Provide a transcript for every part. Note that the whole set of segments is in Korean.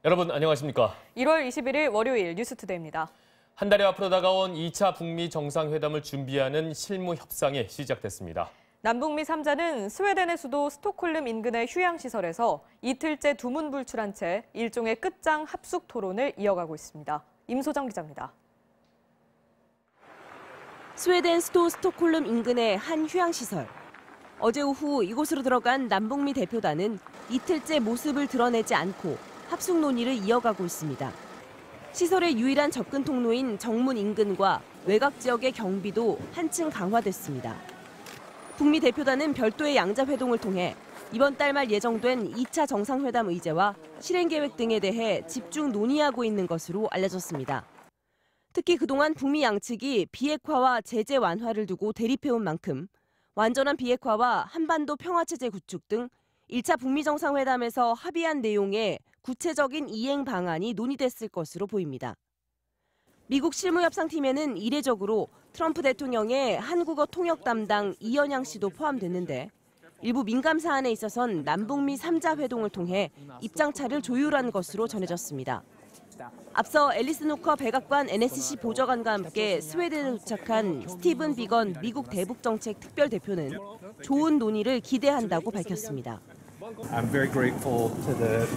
여러분 안녕하십니까? 1월 21일 월요일 뉴스투데이입니다. 한 달여 앞으로 다가온 2차 북미 정상회담을 준비하는 실무 협상이 시작됐습니다. 남북미 3자는 스웨덴의 수도 스톡홀름 인근의 휴양시설에서 이틀째 두문불출한 채 일종의 끝장 합숙 토론을 이어가고 있습니다. 임소정 기자입니다. 스웨덴 수도 스톡홀름 인근의 한 휴양시설. 어제 오후 이곳으로 들어간 남북미 대표단은 이틀째 모습을 드러내지 않고 합숙 논의를 이어가고 있습니다. 시설의 유일한 접근 통로인 정문 인근과 외곽 지역의 경비도 한층 강화됐습니다. 북미 대표단은 별도의 양자회동을 통해 이번 달 말 예정된 2차 정상회담 의제와 실행 계획 등에 대해 집중 논의하고 있는 것으로 알려졌습니다. 특히 그동안 북미 양측이 비핵화와 제재 완화를 두고 대립해온 만큼 완전한 비핵화와 한반도 평화체제 구축 등 1차 북미 정상회담에서 합의한 내용의 구체적인 이행 방안이 논의됐을 것으로 보입니다. 미국 실무협상팀에는 이례적으로 트럼프 대통령의 한국어 통역 담당 이현양 씨도 포함됐는데 일부 민감 사안에 있어선 남북미 3자 회동을 통해 입장차를 조율한 것으로 전해졌습니다. 앞서 앨리스 노커 백악관 NSC 보좌관과 함께 스웨덴에 도착한 스티븐 비건 미국 대북정책 특별대표는 좋은 논의를 기대한다고 밝혔습니다. I'm very grateful to the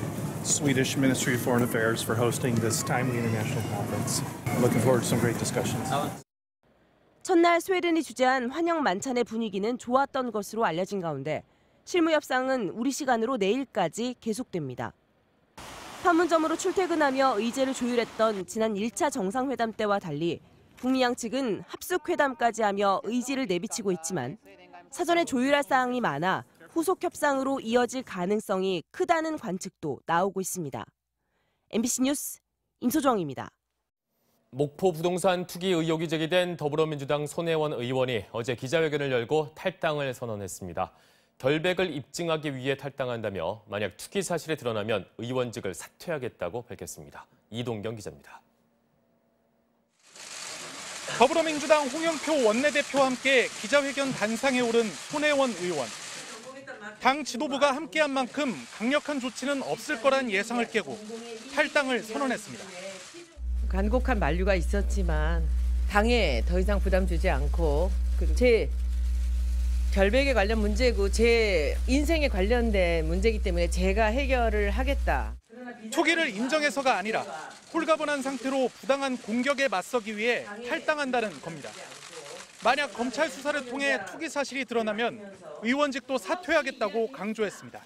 Swedish Ministry of Foreign Affairs for hosting this timely international conference. I'm looking forward to some great discussions. 첫날 스웨덴이 주재한 환영 만찬의 분위기는 좋았던 것으로 알려진 가운데 실무 협상은 우리 시간으로 내일까지 계속됩니다. 판문점으로 출퇴근하며 의제를 조율했던 지난 1차 정상회담 때와 달리 북미 양측은 합숙회담까지 하며 의지를 내비치고 있지만 사전에 조율할 사항이 많아 후속 협상으로 이어질 가능성이 크다는 관측도 나오고 있습니다. MBC 뉴스 임소정입니다. 목포 부동산 투기 의혹이 제기된 더불어민주당 손혜원 의원이 어제 기자회견을 열고 탈당을 선언했습니다. 결백을 입증하기 위해 탈당한다며 만약 투기 사실이 드러나면 의원직을 사퇴하겠다고 밝혔습니다. 이동경 기자입니다. 더불어민주당 홍영표 원내대표와 함께 기자회견 단상에 오른 손혜원 의원. 당 지도부가 함께한 만큼 강력한 조치는 없을 거란 예상을 깨고 탈당을 선언했습니다. 간곡한 만류가 있었지만 당에 더 이상 부담 주지 않고 제 결백에 관련 문제고 제 인생에 관련된 문제이기 때문에 제가 해결을 하겠다. 투기를 인정해서가 아니라 홀가분한 상태로 부당한 공격에 맞서기 위해 탈당한다는 겁니다. 만약 검찰 수사를 통해 투기 사실이 드러나면 의원직도 사퇴하겠다고 강조했습니다.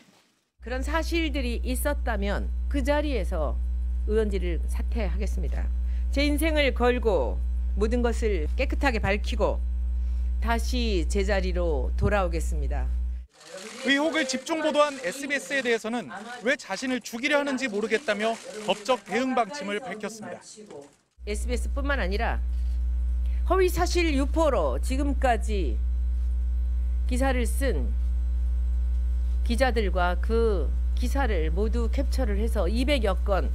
그런 사실들이 있었다면 그 자리에서 의원직을 사퇴하겠습니다. 제 인생을 걸고 모든 것을 깨끗하게 밝히고 다시 제자리로 돌아오겠습니다. 의혹을 집중 보도한 SBS에 대해서는 왜 자신을 죽이려 하는지 모르겠다며 법적 대응 방침을 밝혔습니다. SBS뿐만 아니라 허위 사실 유포로 지금까지 기사를 쓴 기자들과 그 기사를 모두 캡처를 해서 200여 건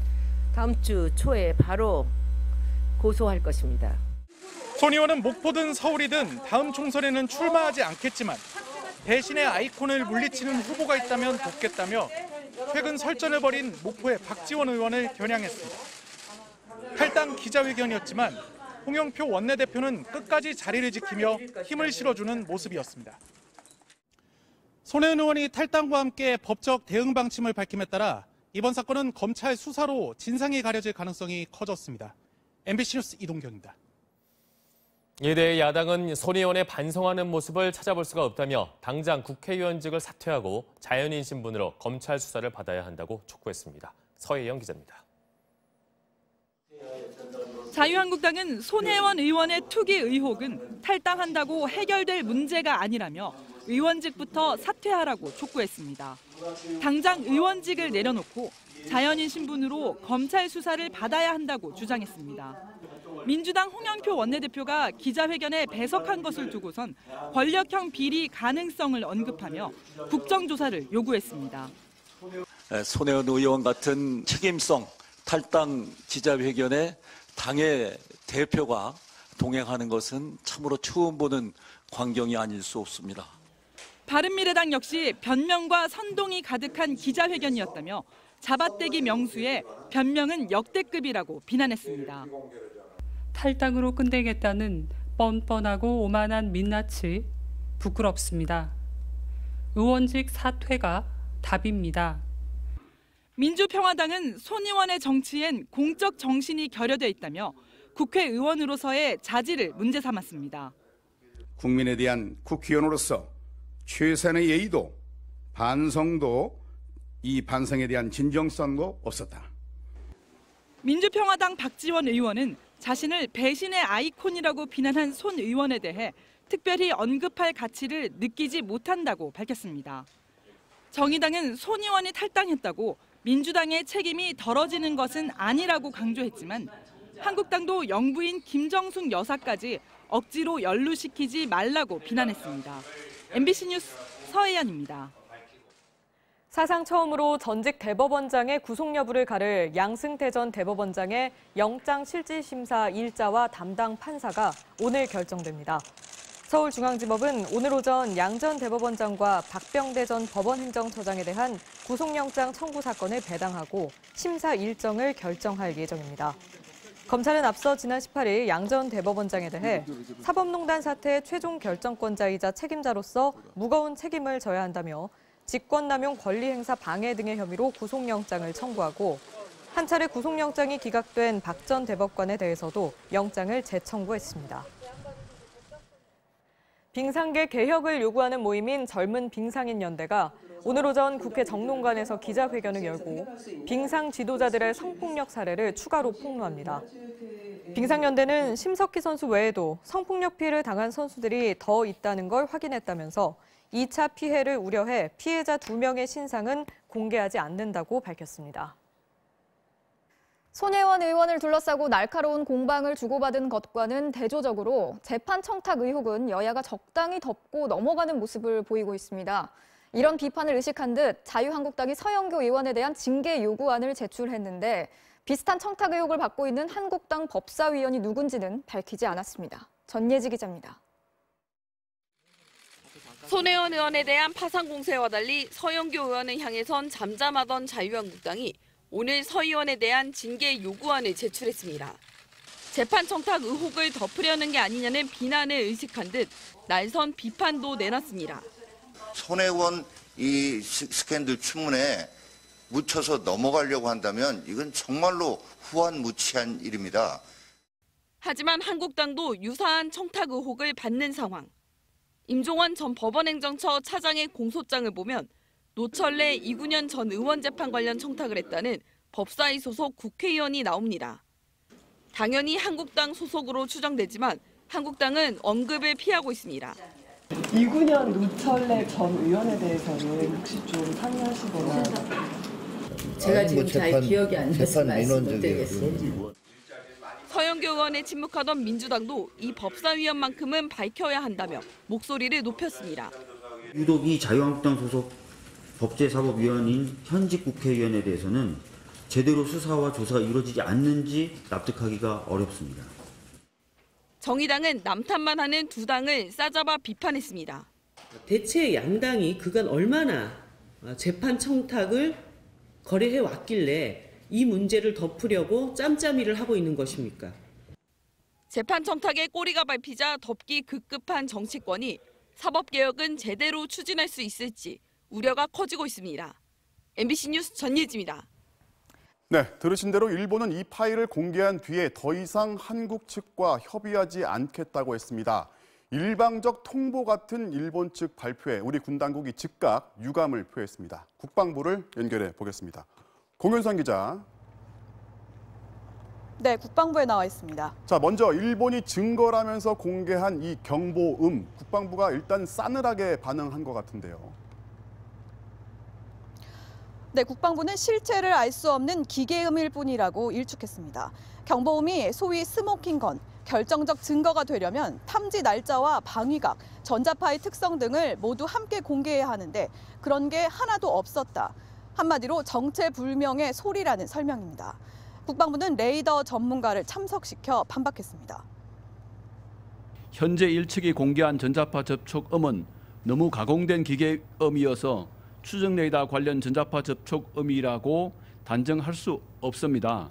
다음 주 초에 바로 고소할 것입니다. 손 의원은 목포든 서울이든 다음 총선에는 출마하지 않겠지만 대신에 아이콘을 물리치는 후보가 있다면 돕겠다며 최근 설전을 벌인 목포의 박지원 의원을 겨냥했습니다. 탈당 기자회견이었지만 홍영표 원내대표는 끝까지 자리를 지키며 힘을 실어주는 모습이었습니다. 손혜원 의원이 탈당과 함께 법적 대응 방침을 밝힘에 따라 이번 사건은 검찰 수사로 진상이 가려질 가능성이 커졌습니다. MBC 뉴스 이동경입니다. 이에 대해 야당은 손 의원의 반성하는 모습을 찾아볼 수가 없다며 당장 국회의원직을 사퇴하고 자연인 신분으로 검찰 수사를 받아야 한다고 촉구했습니다. 서혜영 기자입니다. 자유한국당은 손혜원 의원의 투기 의혹은 탈당한다고 해결될 문제가 아니라며 의원직부터 사퇴하라고 촉구했습니다. 당장 의원직을 내려놓고 자연인 신분으로 검찰 수사를 받아야 한다고 주장했습니다. 민주당 홍영표 원내대표가 기자회견에 배석한 것을 두고선 권력형 비리 가능성을 언급하며 국정조사를 요구했습니다. 손혜원 의원 같은 책임성 탈당 기자회견에 당의 대표가 동행하는 것은 참으로 처음 보는 광경이 아닐 수 없습니다. 바른미래당 역시 변명과 선동이 가득한 기자회견이었다며 잡아떼기 명수에 변명은 역대급이라고 비난했습니다. 탈당으로 끝내겠다는 뻔뻔하고 오만한 민낯이 부끄럽습니다. 의원직 사퇴가 답입니다. 민주평화당은 손 의원의 정치엔 공적 정신이 결여돼 있다며 국회의원으로서의 자질을 문제 삼았습니다. 국민에 대한 국회의원으로서 최선의 예의도 반성도 이 반성에 대한 진정성도 없었다. 민주평화당 박지원 의원은 자신을 배신의 아이콘이라고 비난한 손 의원에 대해 특별히 언급할 가치를 느끼지 못한다고 밝혔습니다. 정의당은 손 의원이 탈당했다고 민주당의 책임이 덜어지는 것은 아니라고 강조했지만 한국당도 영부인 김정숙 여사까지 억지로 연루시키지 말라고 비난했습니다. MBC 뉴스 서혜연입니다. 사상 처음으로 전직 대법원장의 구속 여부를 가를 양승태 전 대법원장의 영장실질심사 일자와 담당 판사가 오늘 결정됩니다. 서울중앙지법은 오늘 오전 양 전 대법원장과 박병대 전 법원행정처장에 대한 구속영장 청구 사건을 배당하고 심사 일정을 결정할 예정입니다. 검찰은 앞서 지난 18일 양 전 대법원장에 대해 사법농단 사태의 최종 결정권자이자 책임자로서 무거운 책임을 져야 한다며 직권남용 권리행사 방해 등의 혐의로 구속영장을 청구하고 한 차례 구속영장이 기각된 박 전 대법관에 대해서도 영장을 재청구했습니다. 빙상계 개혁을 요구하는 모임인 젊은 빙상인연대가 오늘 오전 국회 정론관에서 기자회견을 열고 빙상 지도자들의 성폭력 사례를 추가로 폭로합니다. 빙상연대는 심석희 선수 외에도 성폭력 피해를 당한 선수들이 더 있다는 걸 확인했다면서 2차 피해를 우려해 피해자 2명의 신상은 공개하지 않는다고 밝혔습니다. 손혜원 의원을 둘러싸고 날카로운 공방을 주고받은 것과는 대조적으로 재판 청탁 의혹은 여야가 적당히 덮고 넘어가는 모습을 보이고 있습니다. 이런 비판을 의식한 듯 자유한국당이 서영교 의원에 대한 징계 요구안을 제출했는데 비슷한 청탁 의혹을 받고 있는 한국당 법사위원이 누군지는 밝히지 않았습니다. 전예지 기자입니다. 손혜원 의원에 대한 파상 공세와 달리 서영교 의원을 향해선 잠잠하던 자유한국당이 오늘 서 의원에 대한 징계 요구안을 제출했습니다. 재판 청탁 의혹을 덮으려는 게 아니냐는 비난을 의식한 듯 날선 비판도 내놨습니다. 손혜원 이 스캔들 추문에 묻혀서 넘어가려고 한다면 이건 정말로 후한무치한 일입니다. 하지만 한국당도 유사한 청탁 의혹을 받는 상황. 임종원 전 법원행정처 차장의 공소장을 보면 노철래 이군현 전 의원 재판 관련 청탁을 했다는 법사위 소속 국회의원이 나옵니다. 당연히 한국당 소속으로 추정되지만 한국당은 언급을 피하고 있습니다. 이군현 노철래 전 의원에 대해서는 혹시 좀 상의하시거나 제가 지금 잘 기억이 안 나서 말씀 못 드리겠습니다. 서영교 의원에 침묵하던 민주당도 이 법사위원만큼은 밝혀야 한다며 목소리를 높였습니다. 유독 이 자유한국당 소속 법제사법위원인 현직 국회의원에 대해서는 제대로 수사와 조사가 이루어지지 않는지 납득하기가 어렵습니다. 정의당은 남탓만 하는 두 당을 싸잡아 비판했습니다. 대체 양당이 그간 얼마나 재판 청탁을 거래해 왔길래 이 문제를 덮으려고 짬짬이를 하고 있는 것입니까? 재판 청탁에 꼬리가 밟히자 덮기 급급한 정치권이 사법개혁은 제대로 추진할 수 있을지 우려가 커지고 있습니다. MBC 뉴스 전예지입니다. 네, 들으신 대로 일본은 이 파일을 공개한 뒤에 더 이상 한국 측과 협의하지 않겠다고 했습니다. 일방적 통보 같은 일본 측 발표에 우리 군 당국이 즉각 유감을 표했습니다. 국방부를 연결해 보겠습니다. 공윤선 기자. 네, 국방부에 나와 있습니다. 자, 먼저 일본이 증거라면서 공개한 이 경보음, 국방부가 일단 싸늘하게 반응한 것 같은데요. 네, 국방부는 실체를 알 수 없는 기계음일 뿐이라고 일축했습니다. 경보음이 소위 스모킹건, 결정적 증거가 되려면 탐지 날짜와 방위각, 전자파의 특성 등을 모두 함께 공개해야 하는데 그런 게 하나도 없었다. 한마디로 정체불명의 소리라는 설명입니다. 국방부는 레이더 전문가를 참석시켜 반박했습니다. 현재 1측이 공개한 전자파 접촉음은 너무 가공된 기계음이어서 추정 레이더 관련 전자파 접촉음이라고 단정할 수 없습니다.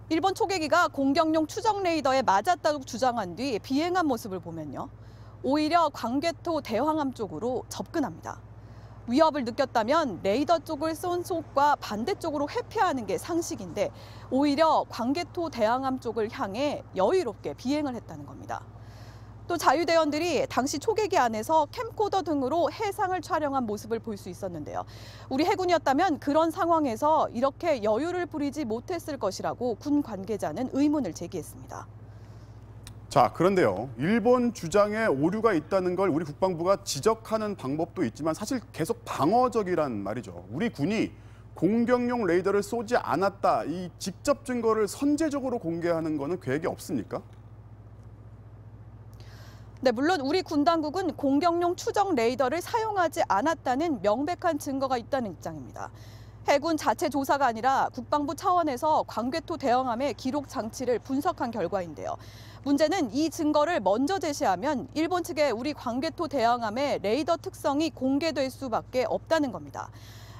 일본 초계기가 공격용 추정 레이더에 맞았다고 주장한 뒤 비행한 모습을 보면요. 오히려 광개토 대황함 쪽으로 접근합니다. 위협을 느꼈다면 레이더 쪽을 쏜 속과 반대쪽으로 회피하는 게 상식인데 오히려 광개토 대항함 쪽을 향해 여유롭게 비행을 했다는 겁니다. 또 자유대원들이 당시 초계기 안에서 캠코더 등으로 해상을 촬영한 모습을 볼 수 있었는데요. 우리 해군이었다면 그런 상황에서 이렇게 여유를 부리지 못했을 것이라고 군 관계자는 의문을 제기했습니다. 자, 그런데요. 일본 주장에 오류가 있다는 걸 우리 국방부가 지적하는 방법도 있지만 사실 계속 방어적이란 말이죠. 우리 군이 공격용 레이더를 쏘지 않았다. 이 직접 증거를 선제적으로 공개하는 거는 계획이 없습니까? 네, 물론 우리 군 당국은 공격용 추정 레이더를 사용하지 않았다는 명백한 증거가 있다는 입장입니다. 해군 자체 조사가 아니라 국방부 차원에서 광개토 대형함의 기록 장치를 분석한 결과인데요. 문제는 이 증거를 먼저 제시하면 일본 측에 우리 광개토 대형함의 레이더 특성이 공개될 수밖에 없다는 겁니다.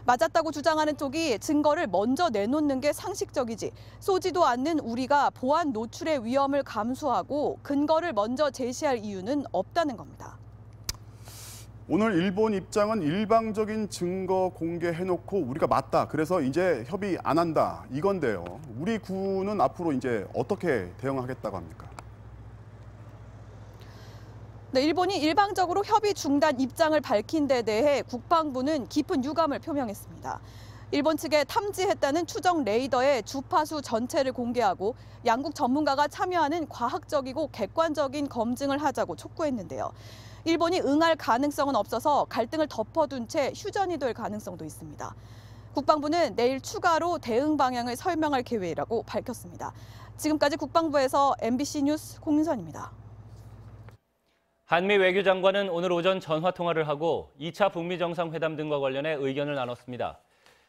맞았다고 주장하는 쪽이 증거를 먼저 내놓는 게 상식적이지 쏘지도 않는 우리가 보안 노출의 위험을 감수하고 근거를 먼저 제시할 이유는 없다는 겁니다. 오늘 일본 입장은 일방적인 증거 공개해놓고 우리가 맞다. 그래서 이제 협의 안 한다. 이건데요. 우리 군은 앞으로 이제 어떻게 대응하겠다고 합니까? 네, 일본이 일방적으로 협의 중단 입장을 밝힌 데 대해 국방부는 깊은 유감을 표명했습니다. 일본 측에 탐지했다는 추정 레이더의 주파수 전체를 공개하고 양국 전문가가 참여하는 과학적이고 객관적인 검증을 하자고 촉구했는데요. 일본이 응할 가능성은 없어서 갈등을 덮어둔 채 휴전이 될 가능성도 있습니다. 국방부는 내일 추가로 대응 방향을 설명할 계획이라고 밝혔습니다. 지금까지 국방부에서 MBC 뉴스 공윤선입니다. 한미 외교장관은 오늘 오전 전화통화를 하고 2차 북미 정상회담 등과 관련해 의견을 나눴습니다.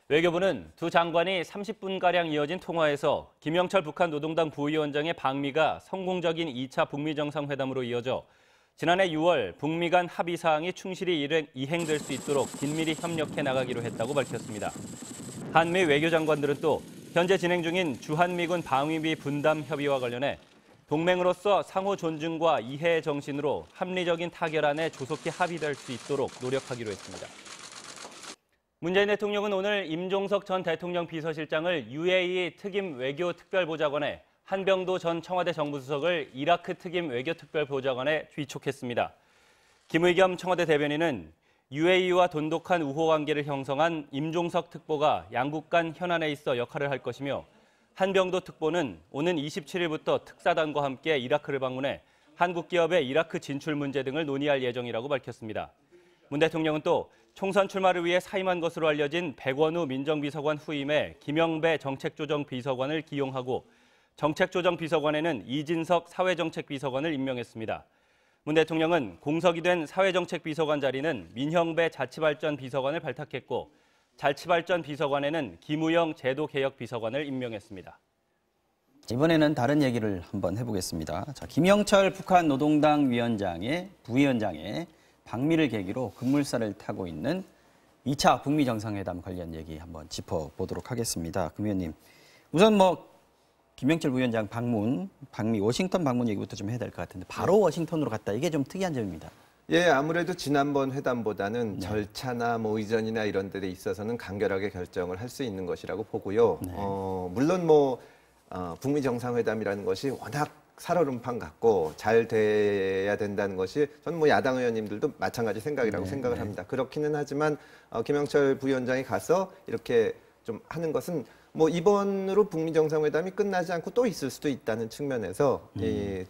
외교부는 두 장관이 30분가량 이어진 통화에서 김영철 북한 노동당 부위원장의 방미가 성공적인 2차 북미 정상회담으로 이어져 지난해 6월 북미 간 합의 사항이 충실히 이행될 수 있도록 긴밀히 협력해 나가기로 했다고 밝혔습니다. 한미 외교장관들은 또 현재 진행 중인 주한미군 방위비 분담 협의와 관련해 동맹으로서 상호 존중과 이해의 정신으로 합리적인 타결안에 조속히 합의될 수 있도록 노력하기로 했습니다. 문재인 대통령은 오늘 임종석 전 대통령 비서실장을 UAE 특임 외교특별보좌관에 한병도 전 청와대 정부수석을 이라크 특임 외교특별보좌관에 위촉했습니다. 김의겸 청와대 대변인은 UAE와 돈독한 우호 관계를 형성한 임종석 특보가 양국 간 현안에 있어 역할을 할 것이며 한병도 특보는 오는 27일부터 특사단과 함께 이라크를 방문해 한국 기업의 이라크 진출 문제 등을 논의할 예정이라고 밝혔습니다. 문 대통령은 또 총선 출마를 위해 사임한 것으로 알려진 백원우 민정비서관 후임에 김영배 정책조정비서관을 기용하고 정책조정비서관에는 이진석 사회정책비서관을 임명했습니다. 문 대통령은 공석이 된 사회정책비서관 자리는 민형배 자치발전비서관을 발탁했고 자치발전 비서관에는 김우영 제도개혁비서관을 임명했습니다. 이번에는 다른 얘기를 한번 해보겠습니다. 자, 김영철 북한 노동당 위원장의 부위원장의 방미를 계기로 급물살을 타고 있는 2차 북미 정상회담 관련 얘기 한번 짚어보도록 하겠습니다. 금 의원님, 우선 김영철 부위원장 방미 워싱턴 방문 얘기부터 좀 해야 될 것 같은데 바로 워싱턴으로 갔다. 이게 좀 특이한 점입니다. 예, 아무래도 지난번 회담보다는 절차나 의전이나 이런 데에 있어서는 간결하게 결정을 할 수 있는 것이라고 보고요. 물론 북미 정상회담이라는 것이 워낙 살얼음판 같고 잘 돼야 된다는 것이 저는 야당 의원님들도 마찬가지 생각이라고 생각을 합니다. 그렇기는 하지만 김영철 부위원장이 가서 이렇게 좀 하는 것은 이번으로 북미 정상회담이 끝나지 않고 또 있을 수도 있다는 측면에서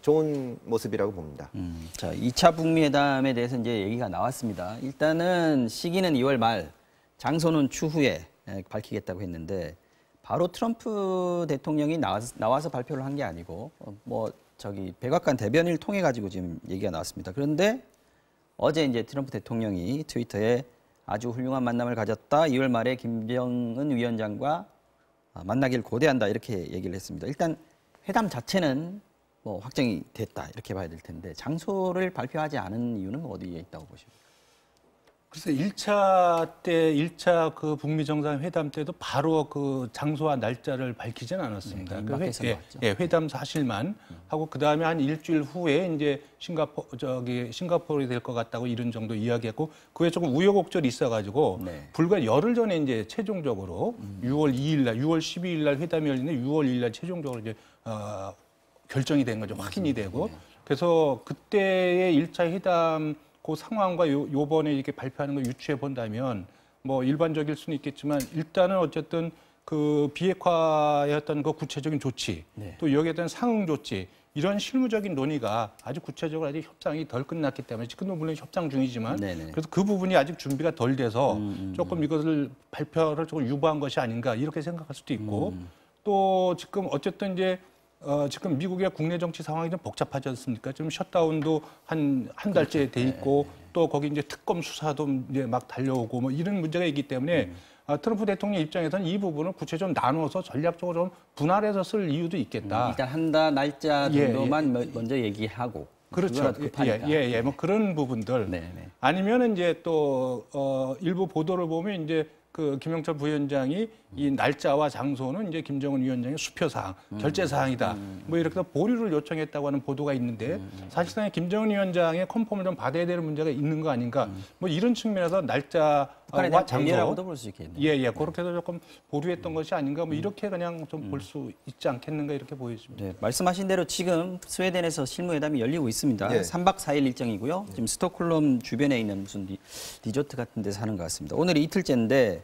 좋은 모습이라고 봅니다. 자, 2차 북미 회담에 대해서 이제 얘기가 나왔습니다. 일단은 시기는 2월 말, 장소는 추후에 밝히겠다고 했는데 바로 트럼프 대통령이 나와서 발표를 한 게 아니고 백악관 대변인을 통해 가지고 지금 얘기가 나왔습니다. 그런데 어제 이제 트럼프 대통령이 트위터에 아주 훌륭한 만남을 가졌다. 2월 말에 김정은 위원장과 만나길 고대한다 이렇게 얘기를 했습니다. 일단 회담 자체는 확정이 됐다 이렇게 봐야 될 텐데 장소를 발표하지 않은 이유는 어디에 있다고 보십니까? 그래서 1차 그 북미 정상회담 때도 바로 그 장소와 날짜를 밝히진 않았습니다. 회담 사실만 하고 그다음에 한 일주일 후에 이제 싱가포르이 될 것 같다고 이런 정도 이야기했고 그에 조금 우여곡절이 있어가지고 불과 열흘 전에 이제 최종적으로 6월 12일 날 회담이 열리는데 6월 2일 날 최종적으로 이제 결정이 된 거죠. 확인이 되고 그래서 그때의 1차 회담 그 상황과 요번에 이렇게 발표하는 걸 유추해 본다면 뭐 일반적일 수는 있겠지만 일단은 어쨌든 그 비핵화의 어떤 그 구체적인 조치 또 여기에 대한 상응 조치 이런 실무적인 논의가 아주 구체적으로 아직 협상이 덜 끝났기 때문에 지금도 물론 협상 중이지만 그래서 그 부분이 아직 준비가 덜 돼서 조금 이것을 발표를 조금 유보한 것이 아닌가 이렇게 생각할 수도 있고 또 지금 어쨌든 이제 지금 미국의 국내 정치 상황이 좀 복잡하지 않습니까? 좀 셧다운도 한 달째 돼 있고 또 거기 이제 특검 수사도 이제 막 달려오고 뭐 이런 문제가 있기 때문에 트럼프 대통령 입장에서는 이 부분을 구체적으로 나누어서 전략적으로 좀 분할해서 쓸 이유도 있겠다. 일단 한다 날짜 정도만 먼저 얘기하고. 그렇죠. 뭐 그런 부분들. 아니면은 이제 또 일부 보도를 보면 이제 그 김영철 부위원장이 이 날짜와 장소는 이제 김정은 위원장의 수표사항, 결재사항이다. 뭐 이렇게 보류를 요청했다고 하는 보도가 있는데 사실상 김정은 위원장의 컨펌을 좀 받아야 되는 문제가 있는 거 아닌가. 뭐 이런 측면에서 날짜와 장소. 볼 수 있겠네요. 그렇게 해서 조금 보류했던 것이 아닌가. 뭐 이렇게 그냥 좀 볼 수 있지 않겠는가 이렇게 보여집니다. 네, 말씀하신 대로 지금 스웨덴에서 실무회담이 열리고 있습니다. 3박 4일 일정이고요. 지금 스톡홀름 주변에 있는 무슨 리조트 같은 데서 하는 것 같습니다. 오늘이 이틀째인데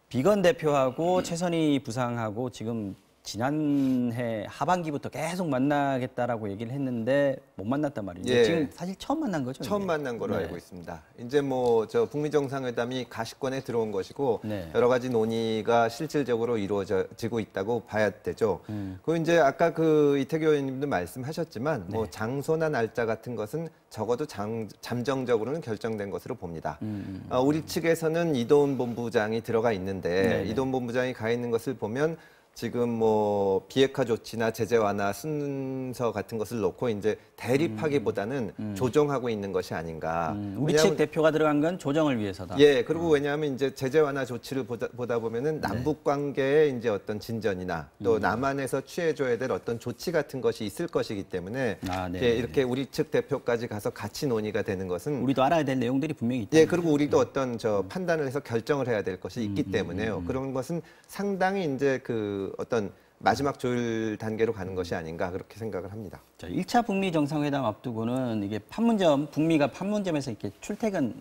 비건 대표하고 최선희 부상하고 지금 지난해 하반기부터 계속 만나겠다라고 얘기를 했는데 못 만났단 말이죠. 지금 사실 처음 만난 거죠? 처음 만난 걸로 알고 있습니다. 이제 뭐 저 북미 정상회담이 가시권에 들어온 것이고 여러 가지 논의가 실질적으로 이루어지고 있다고 봐야 되죠. 그리고 이제 아까 그 이태규 의원님도 말씀하셨지만 뭐 장소나 날짜 같은 것은 적어도 잠정적으로는 결정된 것으로 봅니다. 우리 측에서는 이도훈 본부장이 들어가 있는데 이도훈 본부장이 가 있는 것을 보면 지금 뭐 비핵화 조치나 제재 완화 순서 같은 것을 놓고 이제 대립하기보다는 조정하고 있는 것이 아닌가. 우리 측 대표가 들어간 건 조정을 위해서다. 그리고 왜냐하면 이제 제재 완화 조치를 보다 보면은 남북 관계의 이제 어떤 진전이나 또 남한에서 취해줘야 될 어떤 조치 같은 것이 있을 것이기 때문에 이렇게 우리 측 대표까지 가서 같이 논의가 되는 것은 우리도 알아야 될 내용들이 분명히 있다. 그리고 우리도 어떤 판단을 해서 결정을 해야 될 것이 있기 때문에요. 그런 것은 상당히 이제 그 어떤 마지막 조율 단계로 가는 것이 아닌가 그렇게 생각을 합니다. 자, 1차 북미 정상회담 앞두고는 이게 북미가 판문점에서 이렇게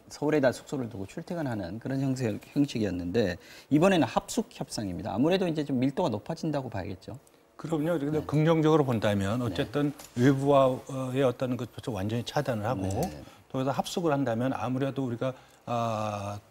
서울에다 숙소를 두고 출퇴근하는 그런 형식이었는데 이번에는 합숙 협상입니다. 아무래도 이제 좀 밀도가 높아진다고 봐야겠죠. 그럼요. 그런데 긍정적으로 본다면 어쨌든 외부와의 어떤 것부터 완전히 차단을 하고 또 여기서 합숙을 한다면 아무래도 우리가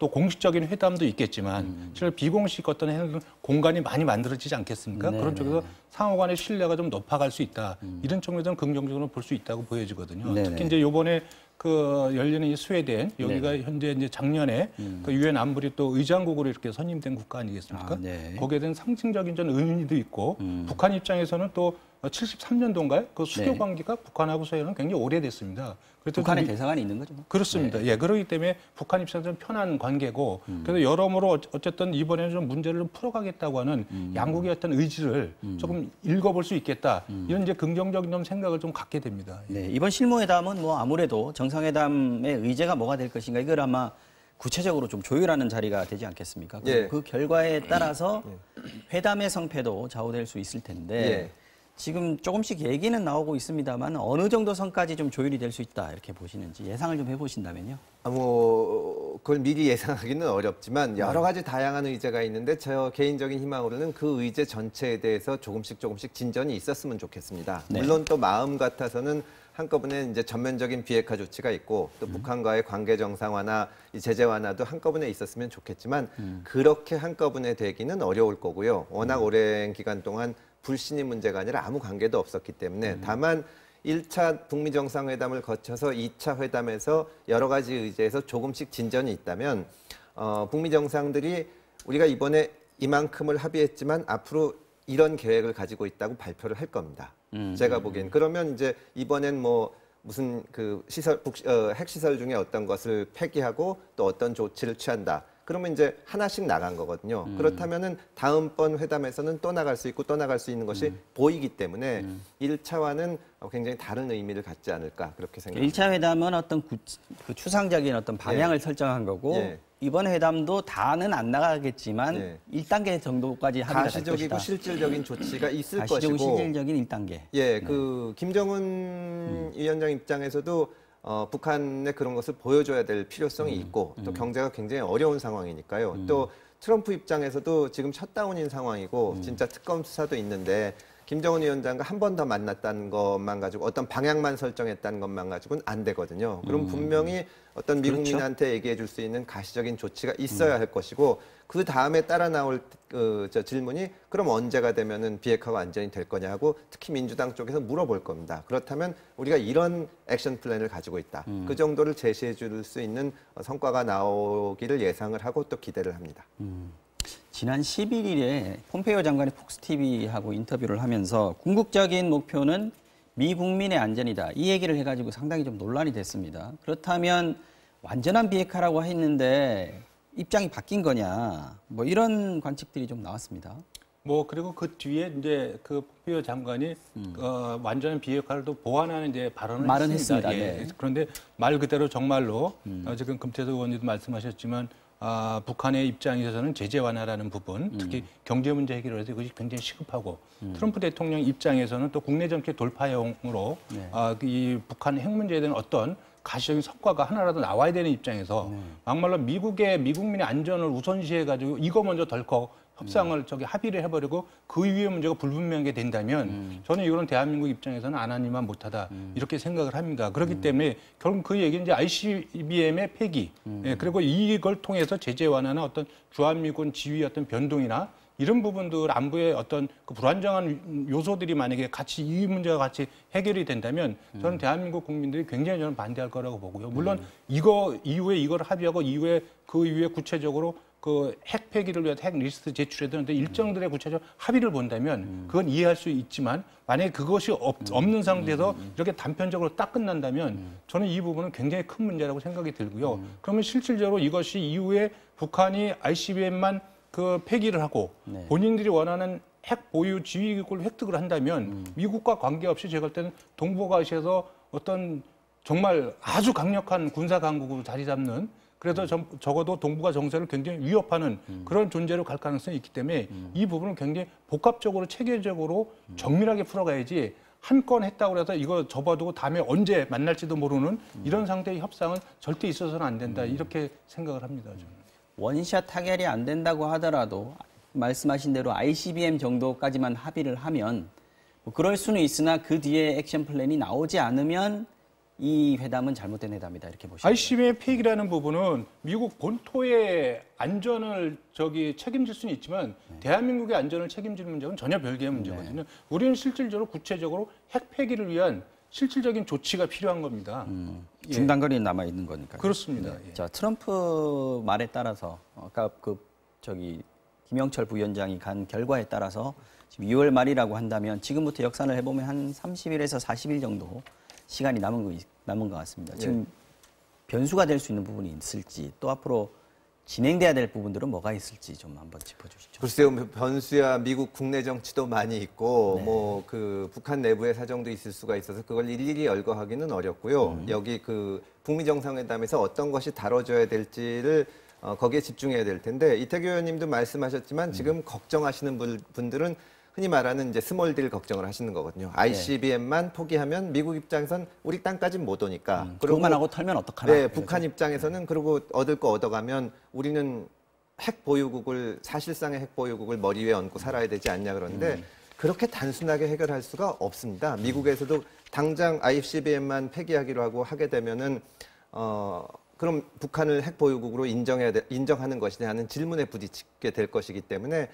또 공식적인 회담도 있겠지만 실은 비공식 어떤 공간이 많이 만들어지지 않겠습니까? 그런 쪽에서 상호 간의 신뢰가 좀 높아갈 수 있다. 이런 쪽에서는 긍정적으로 볼 수 있다고 보여지거든요. 특히 이제 요번에 그 열리는 이 스웨덴 여기가 현재 이제 작년에 그 유엔 안보리 또 의장국으로 이렇게 선임된 국가 아니겠습니까? 거기에 대한 상징적인 전 의미도 있고 북한 입장에서는 또 73년도인가요? 그 수교 관계가 북한하고서는 굉장히 오래됐습니다. 북한의 대사관이 있는 거죠. 그렇습니다. 그렇기 때문에 북한 입장에서는 편한 관계고 그래서 여러모로 어쨌든 이번에는 좀 문제를 좀 풀어가겠다고 하는 양국의 어떤 의지를 조금 읽어볼 수 있겠다. 이런 이제 긍정적인 좀 생각을 좀 갖게 됩니다. 이번 실무회담은 뭐 아무래도 정상회담의 의제가 뭐가 될 것인가 이걸 아마 구체적으로 좀 조율하는 자리가 되지 않겠습니까? 그 결과에 따라서 회담의 성패도 좌우될 수 있을 텐데 지금 조금씩 얘기는 나오고 있습니다만 어느 정도 선까지 좀 조율이 될 수 있다 이렇게 보시는지 예상을 좀 해보신다면요. 뭐 그걸 미리 예상하기는 어렵지만 여러 가지 다양한 의제가 있는데 저 개인적인 희망으로는 그 의제 전체에 대해서 조금씩 진전이 있었으면 좋겠습니다. 물론 또 마음 같아서는 한꺼번에 이제 전면적인 비핵화 조치가 있고 또 북한과의 관계 정상화나 이 제재 완화도 한꺼번에 있었으면 좋겠지만 그렇게 한꺼번에 되기는 어려울 거고요. 워낙 오랜 기간 동안 불신이 문제가 아니라 아무 관계도 없었기 때문에 다만 1차 북미 정상회담을 거쳐서 2차 회담에서 여러 가지 의제에서 조금씩 진전이 있다면 북미 정상들이 우리가 이번에 이만큼을 합의했지만 앞으로 이런 계획을 가지고 있다고 발표를 할 겁니다. 제가 보기엔. 그러면 이제 이번엔 뭐 무슨 그 핵시설 중에 어떤 것을 폐기하고 또 어떤 조치를 취한다. 그러면 이제 하나씩 나간 거거든요. 그렇다면은 다음번 회담에서는 또 나갈 수 있고 또 나갈 수 있는 것이 보이기 때문에 1차와는 굉장히 다른 의미를 갖지 않을까 그렇게 생각합니다. 1차 회담은 어떤 그 추상적인 어떤 방향을 설정한 거고 이번 회담도 다는 안 나가겠지만 1단계 정도까지 합의가 될 것이다. 가시적이고 실질적인 조치가 있을 가시적이고 것이고 실질적인 1단계. 그 김정은 위원장 입장에서도 북한에 그런 것을 보여줘야 될 필요성이 있고 또 경제가 굉장히 어려운 상황이니까요. 또 트럼프 입장에서도 지금 셧다운인 상황이고 진짜 특검 수사도 있는데 김정은 위원장과 한 번 더 만났다는 것만 가지고 어떤 방향만 설정했다는 것만 가지고는 안 되거든요. 그럼 분명히 어떤 미국민한테 얘기해 줄 수 있는 가시적인 조치가 있어야 할 것이고 그 다음에 따라 나올 질문이 그럼 언제가 되면은 비핵화가 완전히 될 거냐고 특히 민주당 쪽에서 물어볼 겁니다. 그렇다면 우리가 이런 액션 플랜을 가지고 있다. 그 정도를 제시해 줄 수 있는 성과가 나오기를 예상을 하고 또 기대를 합니다. 지난 11일에 폼페이오 장관이 폭스TV하고 인터뷰를 하면서 궁극적인 목표는 미 국민의 안전이다. 이 얘기를 해가지고 상당히 좀 논란이 됐습니다. 그렇다면 완전한 비핵화라고 했는데 입장이 바뀐 거냐. 뭐 이런 관측들이 좀 나왔습니다. 그리고 그 뒤에 이제 그 폼페이오 장관이 완전한 비핵화를 또 보완하는 이제 발언을 했습니다. 네. 그런데 말 그대로 정말로 지금 금태섭 의원님도 말씀하셨지만 북한의 입장에서는 제재 완화라는 부분, 특히 경제 문제 해결을 해서 그것이 굉장히 시급하고 트럼프 대통령 입장에서는 또 국내 정책 돌파용으로 이 북한 핵 문제에 대한 어떤 가시적인 성과가 하나라도 나와야 되는 입장에서 막말로 미국민의 안전을 우선시해가지고 이거 먼저 덜컥 협상을 합의를 해버리고 그 이후의 문제가 불분명하게 된다면 저는 이거는 대한민국 입장에서는 안 하니만 못하다 이렇게 생각을 합니다. 그렇기 때문에 결국 그 얘기는 이제 ICBM의 폐기 그리고 이걸 통해서 제재 완화나 어떤 주한미군 지위 어떤 변동이나 이런 부분들 안보의 어떤 그 불안정한 요소들이 만약에 같이 이 문제가 같이 해결이 된다면 저는 대한민국 국민들이 굉장히 저는 반대할 거라고 보고요. 물론 이거 이후에 이걸 합의하고 그 이후에 구체적으로 그 핵 폐기를 위해서 핵 리스트 제출해야 되는데 일정들의 구체적 합의를 본다면 그건 이해할 수 있지만 만약에 그것이 없는 상태에서 이렇게 단편적으로 딱 끝난다면 저는 이 부분은 굉장히 큰 문제라고 생각이 들고요. 그러면 실질적으로 이것이 이후에 북한이 ICBM만 그 폐기를 하고 본인들이 원하는 핵 보유 지휘국을 획득을 한다면 미국과 관계없이 제가 볼 때는 동북아시아에서 어떤 정말 아주 강력한 군사 강국으로 자리 잡는 그래서 적어도 동북아 정세를 굉장히 위협하는 그런 존재로 갈 가능성이 있기 때문에 이 부분은 굉장히 복합적으로 체계적으로 정밀하게 풀어가야지 한 건 했다고 해서 이거 접어두고 다음에 언제 만날지도 모르는 이런 상태의 협상은 절대 있어서는 안 된다 이렇게 생각을 합니다. 저는. 원샷 타결이 안 된다고 하더라도 말씀하신 대로 ICBM 정도까지만 합의를 하면 뭐 그럴 수는 있으나 그 뒤에 액션 플랜이 나오지 않으면 이 회담은 잘못된 회담이다 이렇게 보시면 ICBM 폐기라는 부분은 미국 본토의 안전을 책임질 수는 있지만 대한민국의 안전을 책임질 문제는 전혀 별개의 문제거든요. 우리는 실질적으로 구체적으로 핵 폐기를 위한 실질적인 조치가 필요한 겁니다. 중단거리는 남아 있는 거니까요. 그렇습니다. 네. 자, 트럼프 말에 따라서 아까 김영철 부위원장이 간 결과에 따라서 지금 2월 말이라고 한다면 지금부터 역산을 해보면 한 30일에서 40일 정도 시간이 남은 것 같습니다. 지금 변수가 될 수 있는 부분이 있을지 또 앞으로 진행돼야 될 부분들은 뭐가 있을지 좀 한번 짚어주시죠. 글쎄요, 변수야 미국 국내 정치도 많이 있고 북한 내부의 사정도 있을 수가 있어서 그걸 일일이 열거하기는 어렵고요. 여기 북미 정상회담에서 어떤 것이 다뤄져야 될지를 거기에 집중해야 될 텐데 이태규 의원님도 말씀하셨지만 지금 걱정하시는 분들은 흔히 말하는 이제 스몰 딜 걱정을 하시는 거거든요. ICBM만 포기하면 미국 입장에선 우리 땅까지는 못 오니까. 그것만 하고 털면 어떡하나. 네, 북한 입장에서는 그리고 얻을 거 얻어가면 우리는 사실상의 핵 보유국을 머리 위에 얹고 살아야 되지 않냐 그러는데 그렇게 단순하게 해결할 수가 없습니다. 미국에서도 당장 ICBM만 폐기하기로 하게 되면은 그럼 북한을 핵 보유국으로 인정하는 것이냐 하는 질문에 부딪히게 될 것이기 때문에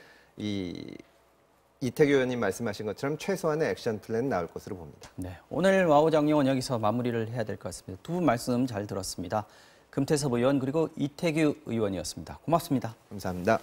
이태규 의원님 말씀하신 것처럼 최소한의 액션 플랜 나올 것으로 봅니다. 네, 오늘 와우 정리원 여기서 마무리를 해야 될 것 같습니다. 두 분 말씀 잘 들었습니다. 금태섭 의원 그리고 이태규 의원이었습니다. 고맙습니다. 감사합니다.